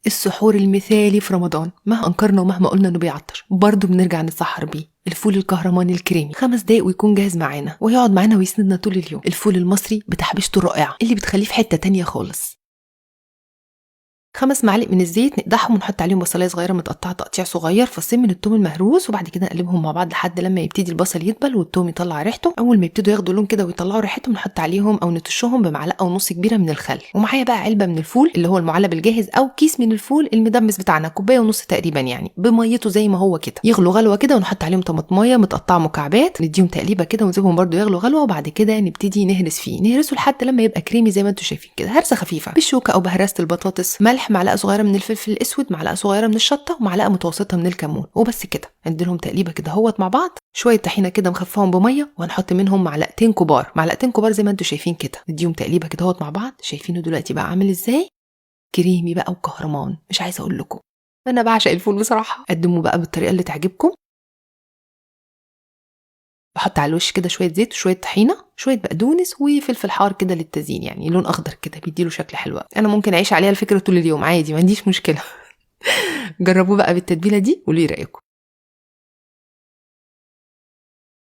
السحور المثالي في رمضان، مهما انكرنا ومهما قلنا انه بيعطش برضه بنرجع نتسحر بيه. الفول الكهرماني الكريمي 5 دقايق ويكون جاهز معانا ويقعد معانا ويسندنا طول اليوم. الفول المصري بتحبيشته الرائعه اللي بتخليه في حته تانية خالص. 5 معالق من الزيت نقدحهم ونحط عليهم بصلايه صغيره متقطعه تقطيع صغير، فصين من الثوم المهروس، وبعد كده نقلبهم مع بعض لحد لما يبتدي البصل يدبل والثوم يطلع ريحته. اول ما يبتدوا ياخدوا لون كده ويطلعوا ريحتهم نحط عليهم او نطشهم بمعلقه ونص كبيره من الخل. ومعايا بقى علبه من الفول اللي هو المعلب الجاهز او كيس من الفول المدمس بتاعنا، كوبايه ونص تقريبا يعني، بميته زي ما هو كده. يغلوا غلوه كده ونحط عليهم طماطمايه متقطعه مكعبات، نديهم تقليبه كده ونسيبهم برده يغلوا غلوه، وبعد كده نبتدي نهرس فيه، نهرسه لحد لما يبقى كريمي زي ما انتم شايفين كده، هرسه خفيفه بالشوكه او بهرسه البطاطس. ملح، معلقه صغيره من الفلفل الاسود، معلقه صغيره من الشطه، ومعلقه متوسطه من الكمون، وبس كده. نديلهم تقليبه كده اهوت مع بعض، شويه طحينه كده مخففهم بميه، وهنحط منهم معلقتين كبار زي ما انتم شايفين كده. نديهم تقليبه كده اهوت مع بعض. شايفينه دلوقتي بقى عامل ازاي؟ كريمي بقى وكهرمان، مش عايزه اقول لكم انا بعشق الفول بصراحه. قدموه بقى بالطريقه اللي تعجبكم. بحط على الوش كده شويه زيت وشويه طحينه، شويه بقدونس وفلفل حار كده للتزيين، يعني لون اخضر كده بيديله شكل حلو. انا ممكن اعيش عليها الفكره طول اليوم عادي، ما عنديش مشكله. جربوه بقى بالتتبيله دي وليه رايكم.